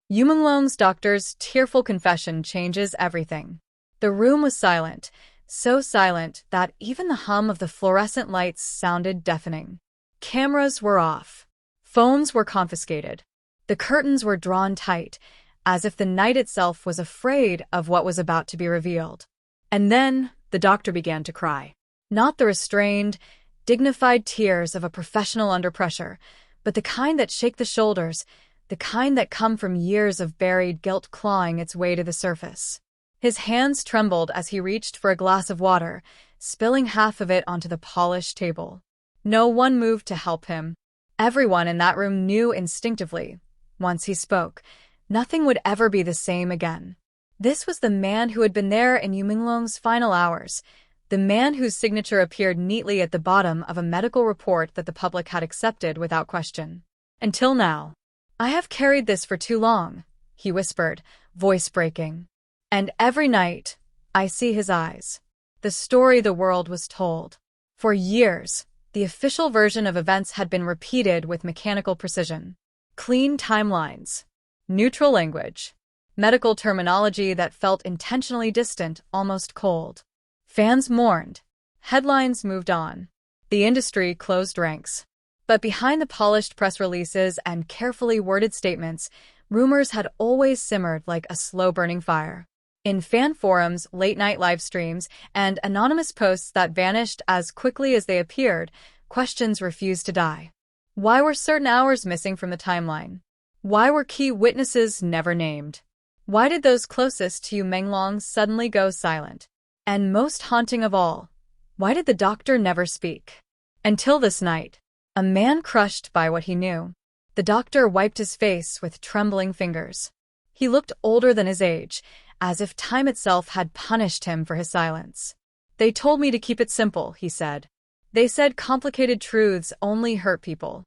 Menglong's doctor's tearful confession changes everything. The room was silent, so silent that even the hum of the fluorescent lights sounded deafening. Cameras were off. Phones were confiscated. The curtains were drawn tight, as if the night itself was afraid of what was about to be revealed. And then the doctor began to cry. Not the restrained, dignified tears of a professional under pressure, but the kind that shake the shoulders, the kind that come from years of buried guilt clawing its way to the surface. His hands trembled as he reached for a glass of water, spilling half of it onto the polished table. No one moved to help him. Everyone in that room knew instinctively, once he spoke, nothing would ever be the same again. This was the man who had been there in Menglong's final hours, the man whose signature appeared neatly at the bottom of a medical report that the public had accepted without question. Until now. "I have carried this for too long," he whispered, voice breaking. "And every night, I see his eyes. The story the world was told. For years, the official version of events had been repeated with mechanical precision. Clean timelines, neutral language, medical terminology that felt intentionally distant, almost cold. Fans mourned. Headlines moved on. The industry closed ranks. But behind the polished press releases and carefully worded statements, rumors had always simmered like a slow-burning fire. In fan forums, late-night live streams, and anonymous posts that vanished as quickly as they appeared, questions refused to die. Why were certain hours missing from the timeline? Why were key witnesses never named? Why did those closest to Menglong suddenly go silent? And most haunting of all, why did the doctor never speak? Until this night, a man crushed by what he knew. The doctor wiped his face with trembling fingers. He looked older than his age, as if time itself had punished him for his silence. "They told me to keep it simple," he said. "They said complicated truths only hurt people."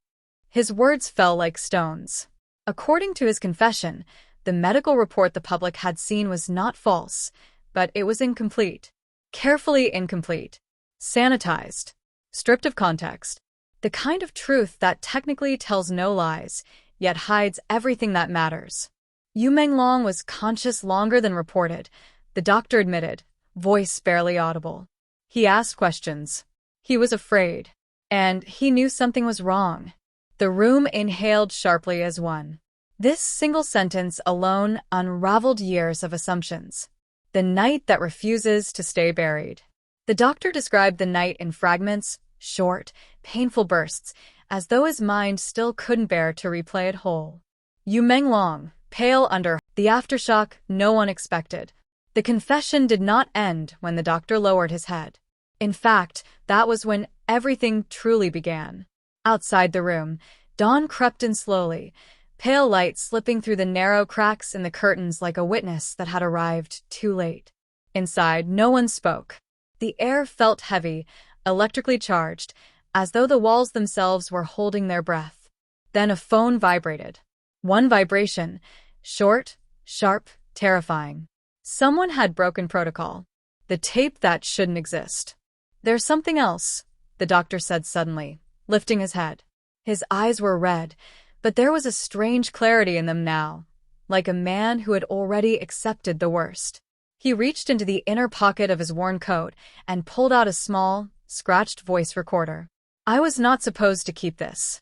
His words fell like stones. According to his confession, the medical report the public had seen was not false, but it was incomplete. Carefully incomplete. Sanitized. Stripped of context. The kind of truth that technically tells no lies, yet hides everything that matters. Menglong was conscious longer than reported, the doctor admitted, voice barely audible. He asked questions. He was afraid. And he knew something was wrong. The room inhaled sharply as one. This single sentence alone unraveled years of assumptions. The night that refuses to stay buried. The doctor described the night in fragments, short, painful bursts, as though his mind still couldn't bear to replay it whole. Menglong, pale under the aftershock no one expected. The confession did not end when the doctor lowered his head. In fact, that was when everything truly began. Outside the room, dawn crept in slowly, pale light slipping through the narrow cracks in the curtains like a witness that had arrived too late. Inside, no one spoke. The air felt heavy, electrically charged, as though the walls themselves were holding their breath. Then a phone vibrated. One vibration, short, sharp, terrifying. Someone had broken protocol. The tape that shouldn't exist. "There's something else," the doctor said suddenly, lifting his head. His eyes were red, but there was a strange clarity in them now, like a man who had already accepted the worst. He reached into the inner pocket of his worn coat and pulled out a small, scratched voice recorder. "I was not supposed to keep this."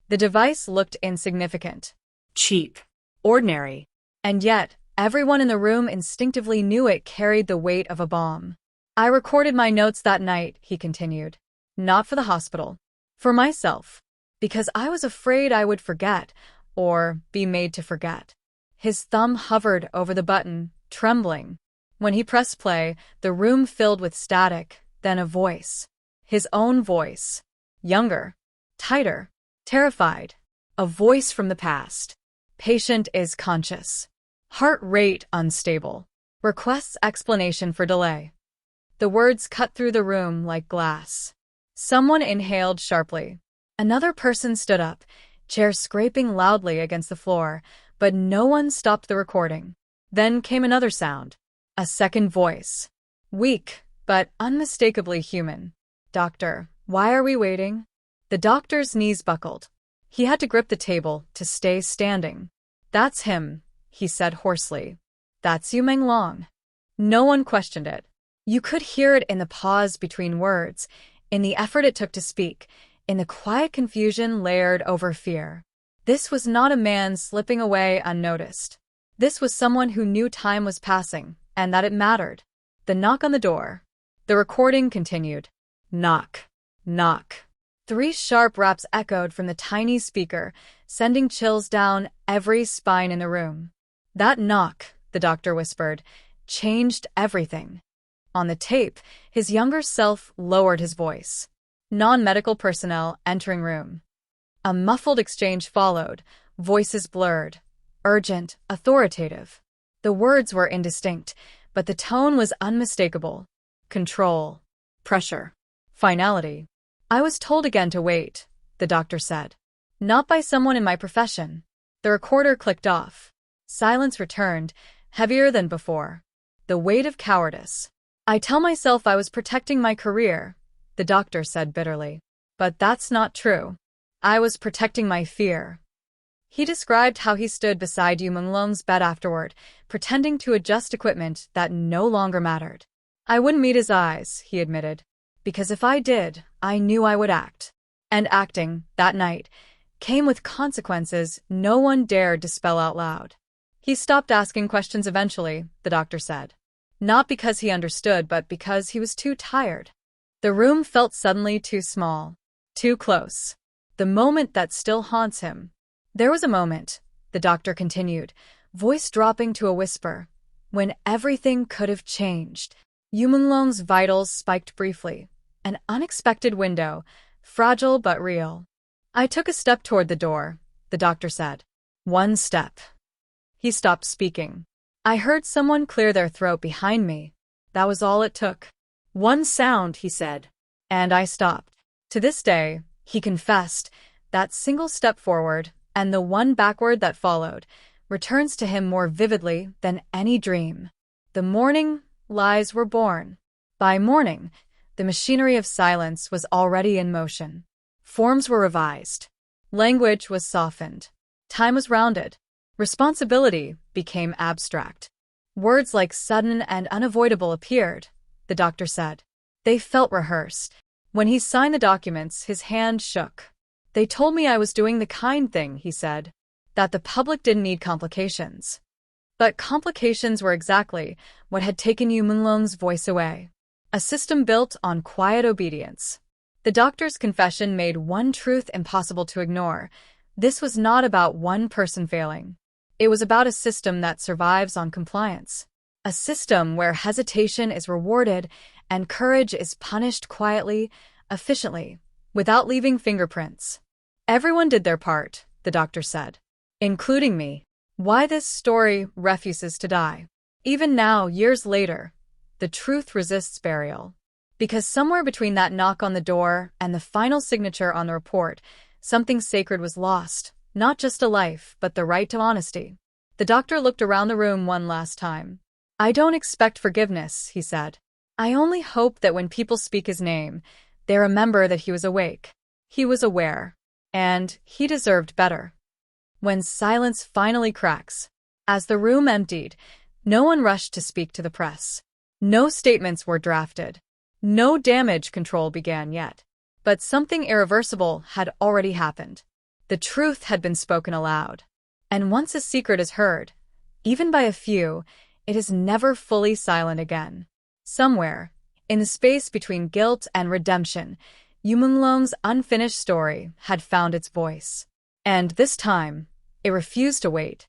The device looked insignificant. Cheap. Ordinary. And yet, everyone in the room instinctively knew it carried the weight of a bomb. "I recorded my notes that night," he continued. "Not for the hospital. For myself. Because I was afraid I would forget, or be made to forget." His thumb hovered over the button, trembling. When he pressed play, the room filled with static, then a voice. His own voice. Younger. Tighter. Terrified. A voice from the past. "Patient is conscious. Heart rate unstable. Requests explanation for delay." The words cut through the room like glass. Someone inhaled sharply. Another person stood up, chair scraping loudly against the floor, but no one stopped the recording. Then came another sound. A second voice. Weak, but unmistakably human. "Doctor, why are we waiting?" The doctor's knees buckled. He had to grip the table to stay standing. "That's him," he said hoarsely. That's you, menglong. No one questioned it. You could hear it in the pause between words, in the effort it took to speak, in the quiet confusion layered over fear. This was not a man slipping away unnoticed. This was someone who knew time was passing, and that it mattered. The knock on the door. The recording continued. Knock. Knock. 3 sharp raps echoed from the tiny speaker, sending chills down every spine in the room. That knock, the doctor whispered, changed everything. On the tape, his younger self lowered his voice. Non-medical personnel entering room. A muffled exchange followed, voices blurred. Urgent, authoritative. The words were indistinct, but the tone was unmistakable. Control. Pressure. Finality. I was told again to wait, the doctor said. Not by someone in my profession. The recorder clicked off. Silence returned, heavier than before. The weight of cowardice. I tell myself I was protecting my career, the doctor said bitterly. But that's not true. I was protecting my fear. He described how he stood beside Yu Menglong's bed afterward, pretending to adjust equipment that no longer mattered. I wouldn't meet his eyes, he admitted, because if I did, I knew I would act. And acting, that night, came with consequences no one dared to spell out loud. He stopped asking questions eventually, the doctor said. Not because he understood, but because he was too tired. The room felt suddenly too small, too close. The moment that still haunts him. There was a moment, the doctor continued, voice dropping to a whisper, when everything could have changed. Yu Menglong's vitals spiked briefly. An unexpected window, fragile but real. I took a step toward the door, the doctor said. 1 step. He stopped speaking. I heard someone clear their throat behind me. That was all it took. 1 sound, he said. And I stopped. To this day, he confessed, that single step forward, and the one backward that followed, returns to him more vividly than any dream. The morning, lies were born. By morning, the machinery of silence was already in motion. Forms were revised. Language was softened. Time was rounded. Responsibility became abstract. Words like sudden and unavoidable appeared, the doctor said. They felt rehearsed. When he signed the documents, his hand shook. They told me I was doing the kind thing, he said, that the public didn't need complications. But complications were exactly what had taken Yu Menglong's voice away. A system built on quiet obedience. The doctor's confession made one truth impossible to ignore. This was not about one person failing. It was about a system that survives on compliance. A system where hesitation is rewarded and courage is punished quietly, efficiently, without leaving fingerprints. Everyone did their part, the doctor said. Including me. Why this story refuses to die. Even now, years later, the truth resists burial. Because somewhere between that knock on the door and the final signature on the report, something sacred was lost. Not just a life, but the right to honesty. The doctor looked around the room one last time. I don't expect forgiveness, he said. I only hope that when people speak his name, they remember that he was awake. He was aware. And he deserved better. When silence finally cracks. As the room emptied, no one rushed to speak to the press. No statements were drafted. No damage control began yet. But something irreversible had already happened. The truth had been spoken aloud. And once a secret is heard, even by a few, it is never fully silent again. Somewhere, in the space between guilt and redemption, Yu Menglong's unfinished story had found its voice. And this time, it refused to wait.